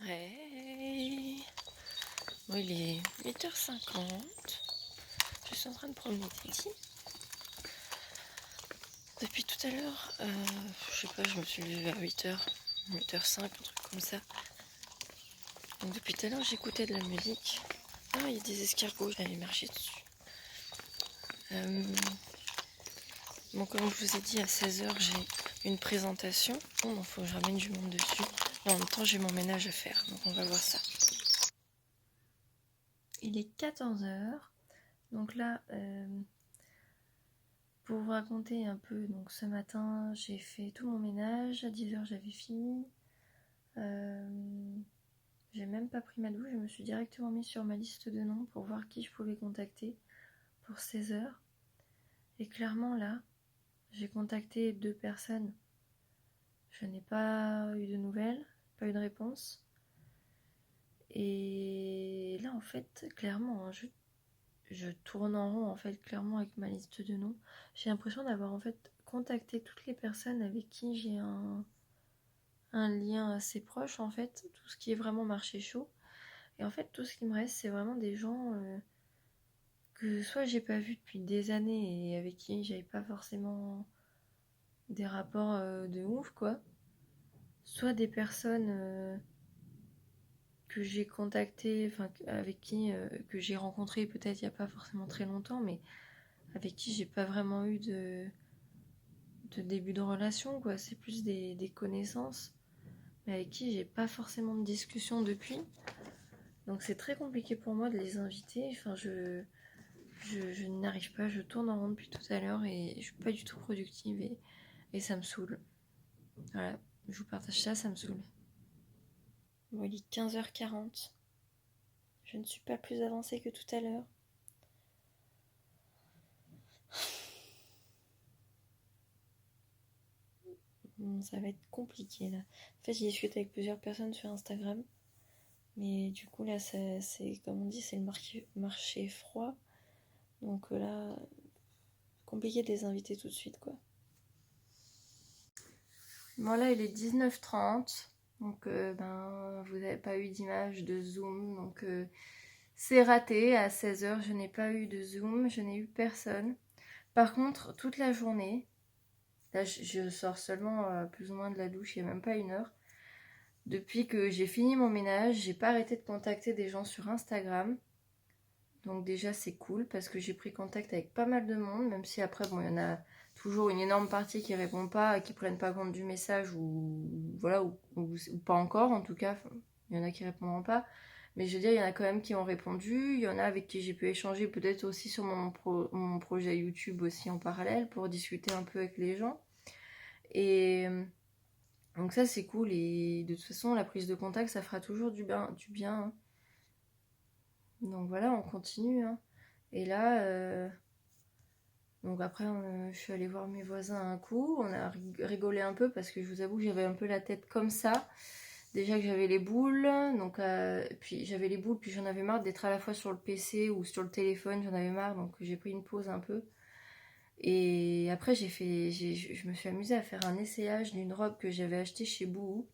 réveil. Bon, il est 8h50. Je suis en train de promener Teddy. Depuis tout à l'heure, je sais pas, je me suis levée vers 8h, 8h05, un truc comme ça. Donc depuis tout à l'heure, j'écoutais de la musique. Ah, il y a des escargots, j'allais marcher dessus. Bon, comme je vous ai dit, à 16h, j'ai une présentation. Bon, il faut que je ramène du monde dessus. Et en même temps, j'ai mon ménage à faire, donc on va voir ça. Il est 14h. Donc là, pour vous raconter un peu, donc ce matin, j'ai fait tout mon ménage. À 10h, j'avais fini. J'ai même pas pris ma douche. Je me suis directement mise sur ma liste de noms pour voir qui je pouvais contacter pour 16h. Et clairement, là, j'ai contacté 2 personnes. Je n'ai pas eu de nouvelles, pas eu de réponse. Et là, en fait, clairement, hein, je tourne en rond, en fait, clairement, avec ma liste de noms. J'ai l'impression d'avoir, en fait, contacté toutes les personnes avec qui j'ai un lien assez proche, en fait. Tout ce qui est vraiment marché chaud. Et en fait, tout ce qui me reste, c'est vraiment des gens que soit j'ai pas vu depuis des années et avec qui j'avais pas forcément des rapports de ouf, quoi. Soit des personnes que j'ai contactées, enfin avec qui que j'ai rencontré peut-être il y a pas forcément très longtemps, mais avec qui j'ai pas vraiment eu de début de relation, quoi. C'est plus des connaissances, mais avec qui j'ai pas forcément de discussion depuis. Donc c'est très compliqué pour moi de les inviter. Enfin, je n'arrive pas, je tourne en rond depuis tout à l'heure et je suis pas du tout productive et ça me saoule. Voilà, je vous partage ça, ça me saoule. Bon, il est 15h40. Je ne suis pas plus avancée que tout à l'heure. Bon, ça va être compliqué là. En fait, j'ai discuté avec plusieurs personnes sur Instagram. Mais du coup, là, c'est comme on dit, c'est le marché froid. Donc là, compliqué de les inviter tout de suite, quoi. Bon, là, il est 19h30. Donc, vous n'avez pas eu d'image de Zoom. Donc, c'est raté. À 16h, je n'ai pas eu de Zoom. Je n'ai eu personne. Par contre, toute la journée, là, je sors seulement plus ou moins de la douche, il n'y a même pas 1 heure. Depuis que j'ai fini mon ménage, j'ai pas arrêté de contacter des gens sur Instagram. Donc déjà c'est cool parce que j'ai pris contact avec pas mal de monde, même si après bon il y en a toujours une énorme partie qui répond pas, qui prennent pas compte du message ou voilà ou pas encore en tout cas, il y en a qui répondront pas. Mais je veux dire il y en a quand même qui ont répondu, il y en a avec qui j'ai pu échanger peut-être aussi sur mon projet YouTube aussi en parallèle pour discuter un peu avec les gens. Et donc ça c'est cool et de toute façon la prise de contact ça fera toujours du bien. Hein. Donc voilà on continue. Hein. Et là, donc après, je suis allée voir mes voisins un coup. On a rigolé un peu parce que je vous avoue que j'avais un peu la tête comme ça. Déjà que j'avais les boules, donc puis j'avais les boules, puis j'en avais marre d'être à la fois sur le PC ou sur le téléphone. J'en avais marre, donc j'ai pris une pause un peu. Et après, je me suis amusée à faire un essayage d'une robe que j'avais achetée chez Bouhou.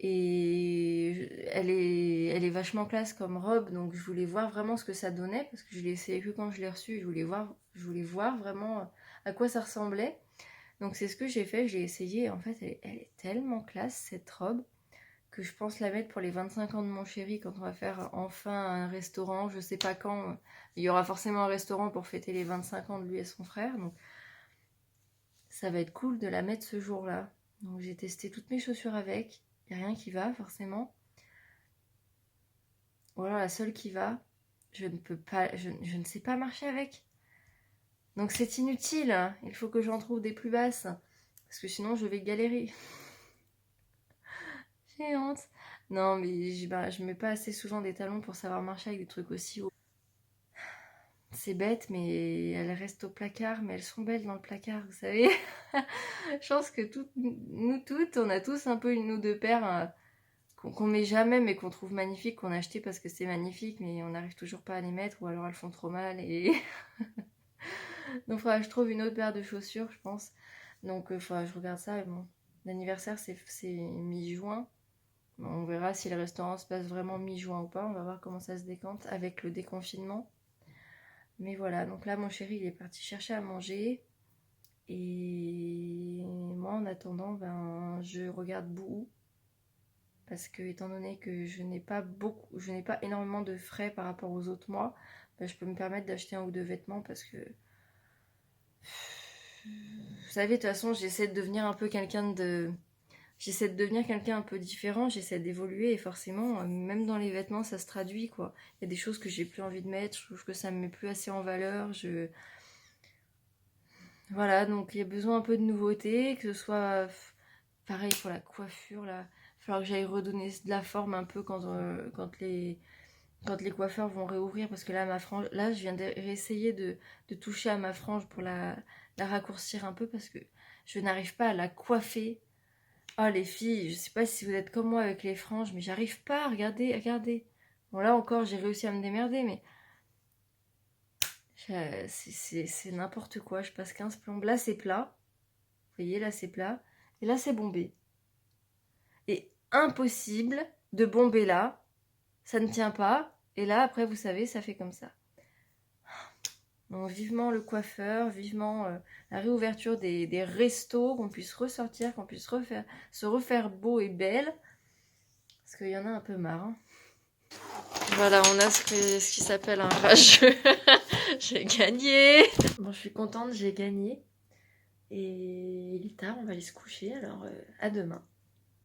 Et elle est vachement classe comme robe, donc je voulais voir vraiment ce que ça donnait, parce que je l'ai essayé que quand je l'ai reçue, je voulais voir vraiment à quoi ça ressemblait. Donc c'est ce que j'ai fait, je l'ai essayé, et en fait elle est tellement classe cette robe, que je pense la mettre pour les 25 ans de mon chéri, quand on va faire enfin un restaurant, je sais pas quand, il y aura forcément un restaurant pour fêter les 25 ans de lui et son frère, donc ça va être cool de la mettre ce jour-là. Donc j'ai testé toutes mes chaussures avec, il n'y a rien qui va forcément. Voilà, la seule qui va, je ne peux pas, je ne sais pas marcher avec. Donc c'est inutile, hein. Il faut que j'en trouve des plus basses, parce que sinon je vais galérer. J'ai honte. Non, mais je mets pas assez souvent des talons pour savoir marcher avec des trucs aussi hauts. C'est bête, mais elles restent au placard, mais elles sont belles dans le placard, vous savez. Je pense que nous toutes, on a tous un peu une ou deux paires qu'on met jamais, mais qu'on trouve magnifiques, qu'on a acheté parce que c'est magnifique, mais on n'arrive toujours pas à les mettre, ou alors elles font trop mal. Et donc, il faudra que je trouve une autre paire de chaussures, je pense. Donc, il faudra que je regarde ça. Et bon, l'anniversaire, c'est mi-juin. Bon, on verra si le restaurant se passe vraiment mi-juin ou pas. On va voir comment ça se décante avec le déconfinement. Mais voilà, donc là mon chéri il est parti chercher à manger. Et moi en attendant, ben, je regarde Boo. Parce que étant donné que je n'ai pas énormément de frais par rapport aux autres mois, ben, je peux me permettre d'acheter 1 ou 2 vêtements parce que vous savez, de toute façon, j'essaie de devenir un peu un peu différent, j'essaie d'évoluer et forcément, même dans les vêtements, ça se traduit quoi. Il y a des choses que j'ai plus envie de mettre, je trouve que ça me met plus assez en valeur. Voilà, donc il y a besoin un peu de nouveauté, que ce soit pareil pour la coiffure là. Il va falloir que j'aille redonner de la forme un peu quand les coiffeurs vont réouvrir parce que là, ma frange, là je viens d'essayer de toucher à ma frange pour la raccourcir un peu parce que je n'arrive pas à la coiffer. Oh les filles, je sais pas si vous êtes comme moi avec les franges, mais j'arrive pas, regardez, regardez. Bon là encore j'ai réussi à me démerder, mais c'est n'importe quoi, je passe 15 plombes. Là c'est plat, vous voyez là c'est plat, et là c'est bombé. Et impossible de bomber là, ça ne tient pas, et là après vous savez ça fait comme ça. Donc vivement le coiffeur, vivement la réouverture des restos, qu'on puisse ressortir, qu'on puisse se refaire beau et belle. Parce qu'il y en a un peu marre. Hein. Voilà, on a ce qui s'appelle un rageux. J'ai gagné. Bon, je suis contente, j'ai gagné. Et il est tard, on va aller se coucher, alors à demain.